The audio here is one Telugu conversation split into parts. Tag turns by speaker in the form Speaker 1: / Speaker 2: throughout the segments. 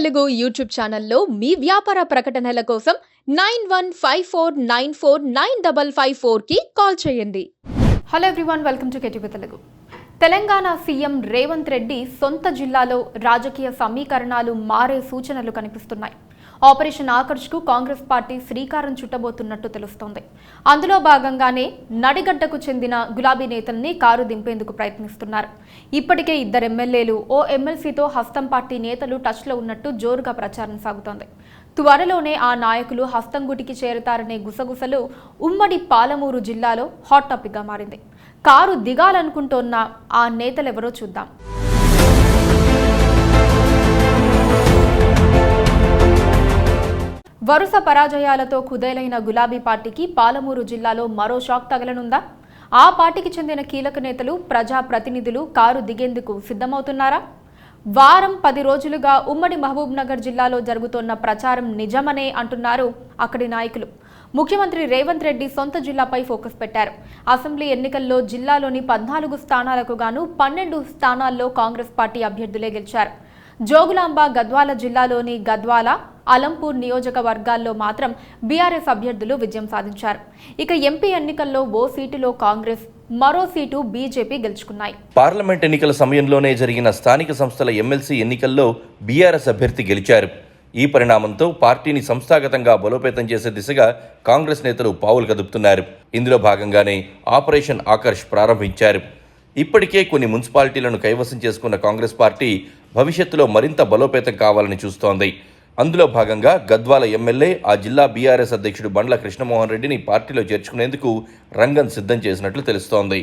Speaker 1: తెలుగు యూట్యూబ్ ఛానల్లో మీ వ్యాపార ప్రకటనల కోసం 9154949554 కి కాల్ చేయండి. Hello everyone, welcome to KTV Telugu. Telangana CM Revanth Reddy సొంత జిల్లాలో రాజకీయ సమీకరణాలు మారే సూచనలు కనిపిస్తున్నాయి. ఆపరేషన్ ఆకర్ష్కు కాంగ్రెస్ పార్టీ శ్రీకారం చుట్టబోతున్నట్టు తెలుస్తోంది. అందులో భాగంగానే నడిగడ్డకు చెందిన గులాబీ నేతల్ని కారు దింపేందుకు ప్రయత్నిస్తున్నారు. ఇప్పటికే 2 ఎమ్మెల్యేలు, ఓ ఎమ్మెల్సీతో హస్తం పార్టీ నేతలు టచ్లో ఉన్నట్టు జోరుగా ప్రచారం సాగుతోంది. త్వరలోనే ఆ నాయకులు హస్తంగుటికి చేరుతారనే గుసగుసలు ఉమ్మడి పాలమూరు జిల్లాలో హాట్ టాపిక్గా మారింది. కారు దిగాలనుకుంటోన్న ఆ నేతలెవరో చూద్దాం. వరుస పరాజయాలతో కుదేలైన గులాబీ పార్టీకి పాలమూరు జిల్లాలో మరో షాక్ తగలనుందా? ఆ పార్టీకి చెందిన కీలక నేతలు, ప్రజా ప్రతినిధులు కారు దిగేందుకు సిద్ధమవుతున్నారా? వారం 10 రోజులుగా ఉమ్మడి మహబూబ్ నగర్ జిల్లాలో జరుగుతోన్న ప్రచారం నిజమనే అంటున్నారు అక్కడి నాయకులు. ముఖ్యమంత్రి రేవంత్ రెడ్డి సొంత జిల్లాపై ఫోకస్ పెట్టారు. అసెంబ్లీ ఎన్నికల్లో జిల్లాలోని 14 స్థానాలకు గాను 12 స్థానాల్లో కాంగ్రెస్ పార్టీ అభ్యర్థులే గెలిచారు. జోగులాంబ, గద్వాల జిల్లాలోని గద్వాల, అలంపూర్ నియోజకవర్గాల్లో మాత్రం బీఆర్ఎస్ అభ్యర్థులు విజయం సాధించారు. ఇక ఎంపీ ఎన్నికల్లో ఓ సీటులో కాంగ్రెస్, మరో సీటు బీజేపీ గెలుచుకున్నాయి.
Speaker 2: పార్లమెంట్ ఎన్నికల సమయంలోనే జరిగిన స్థానిక సంస్థల ఎమ్మెల్సీ ఎన్నికల్లో బీఆర్ఎస్ అభ్యర్థి గెలిచారు. ఈ పరిణామంతో పార్టీని సంస్థాగతంగా బలోపేతం చేసే దిశగా కాంగ్రెస్ నేతలు పావులు కదుపుతున్నారు. ఇందులో భాగంగానే ఆపరేషన్ ఆకర్ష్ ప్రారంభించారు. ఇప్పటికే కొన్ని మున్సిపాలిటీలను కైవసం చేసుకున్న కాంగ్రెస్ పార్టీ భవిష్యత్తులో మరింత బలోపేతం కావాలని చూస్తోంది. అందులో భాగంగా గద్వాల ఎమ్మెల్యే, ఆ జిల్లా బీఆర్ఎస్ అధ్యక్షుడు బండ్ల కృష్ణమోహన్ రెడ్డిని పార్టీలో చేర్చుకునేందుకు రంగం సిద్ధం చేసినట్లు తెలుస్తోంది.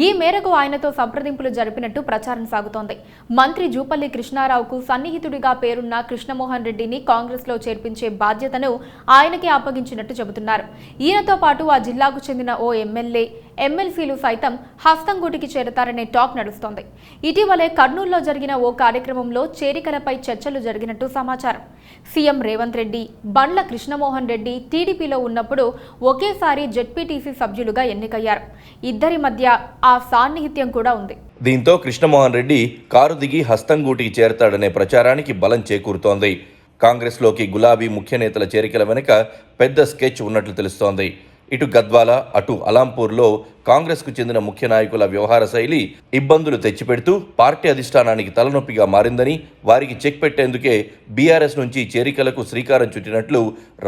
Speaker 1: ఈ మేరకు ఆయనతో సంప్రదింపులు జరిపినట్టు ప్రచారం సాగుతోంది. మంత్రి జూపల్లి కృష్ణారావుకు సన్నిహితుడిగా పేరున్న కృష్ణమోహన్ రెడ్డిని కాంగ్రెస్లో చేర్పించే బాధ్యతను ఆయనకే అప్పగించినట్టు చెబుతున్నారు. ఈయనతో పాటు ఆ జిల్లాకు చెందిన ఓ ఎమ్మెల్యే, ఎమ్మెల్సీలు సైతం హస్తంగూటికి చేరతారనే టాక్ నడుస్తోంది. ఇటీవలే కర్నూలులో జరిగిన ఓ కార్యక్రమంలో చేరికలపై చర్చలు జరిగినట్టు సమాచారం. సీఎం రేవంత్ రెడ్డి, బండ్ల కృష్ణమోహన్ రెడ్డి టీడీపీలో ఉన్నప్పుడు ఒకేసారి జెడ్పీటీసీ సభ్యులుగా ఎన్నికయ్యారు. ఇద్దరి మధ్య ఆ సాన్నిహిత్యం కూడా ఉంది.
Speaker 2: దీంతో కృష్ణమోహన్ రెడ్డి కారు దిగి హస్తంగూటికి చేరతాడనే ప్రచారానికి బలం చేకూరుతోంది. కాంగ్రెస్లోకి గులాబీ ముఖ్య నేతల చేరికల వెనుక పెద్ద స్కెచ్ ఉన్నట్లు తెలుస్తోంది. ఇటు గద్వాల, అటు అలంపూర్లో కాంగ్రెస్కు చెందిన ముఖ్య నాయకుల వ్యవహార శైలి ఇబ్బందులు తెచ్చిపెడుతూ పార్టీ అధిష్టానానికి తలనొప్పిగా మారిందని, వారికి చెక్ పెట్టేందుకే బీఆర్ఎస్ నుంచి చేరికలకు శ్రీకారం చుట్టినట్లు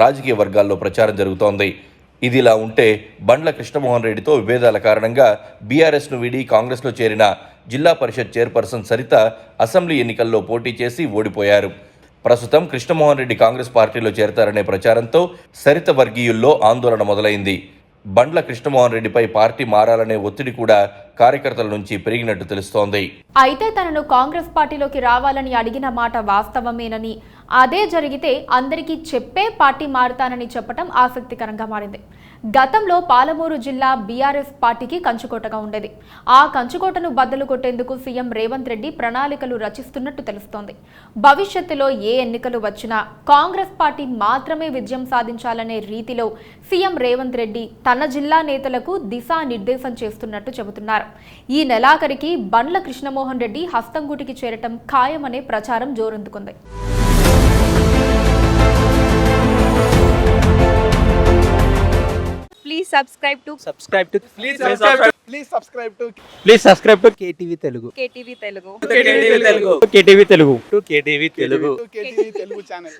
Speaker 2: రాజకీయ వర్గాల్లో ప్రచారం జరుగుతోంది. ఇదిలా ఉంటే బండ్ల కృష్ణమోహన్ రెడ్డితో విభేదాల కారణంగా బీఆర్ఎస్ను వీడి కాంగ్రెస్లో చేరిన జిల్లా పరిషత్ చైర్పర్సన్ సరిత అసెంబ్లీ ఎన్నికల్లో పోటీ చేసి ఓడిపోయారు. ప్రస్తుతం కృష్ణమోహన్ రెడ్డి కాంగ్రెస్ పార్టీలో చేరతారనే ప్రచారంతో సరిత వర్గీయుల్లో ఆందోళన మొదలైంది. బండ్ల కృష్ణమోహన్ రెడ్డిపై పార్టీ మారాలనే ఒత్తిడి కూడా కార్యకర్తల నుంచి పెరిగినట్టు తెలుస్తోంది.
Speaker 1: అయితే తనను కాంగ్రెస్ పార్టీలోకి రావాలని అడిగిన మాట వాస్తవమేనని, అదే జరిగితే అందరికీ చెప్పే పార్టీ మారుతానని చెప్పడం ఆసక్తికరంగా మారింది. గతంలో పాలమూరు జిల్లా బీఆర్ఎస్ పార్టీకి కంచుకోటగా ఉండేది. ఆ కంచుకోటను బద్దలు కొట్టేందుకు సీఎం రేవంత్ రెడ్డి ప్రణాళికలు రచిస్తున్నట్టు తెలుస్తోంది. భవిష్యత్తులో ఏ ఎన్నికలు వచ్చినా కాంగ్రెస్ పార్టీ మాత్రమే విజయం సాధించాలనే రీతిలో సీఎం రేవంత్ రెడ్డి తన జిల్లా నేతలకు దిశానిర్దేశం చేస్తున్నట్టు చెబుతున్నారు. ఈ నెలాఖరికి బండ్ల కృష్ణమోహన్ రెడ్డి హస్తంగూటికి చేరటం ఖాయమనే ప్రచారం జోరందుకుంది.
Speaker 3: Please subscribe to
Speaker 4: KTV Telugu.
Speaker 3: KTV Telugu channel.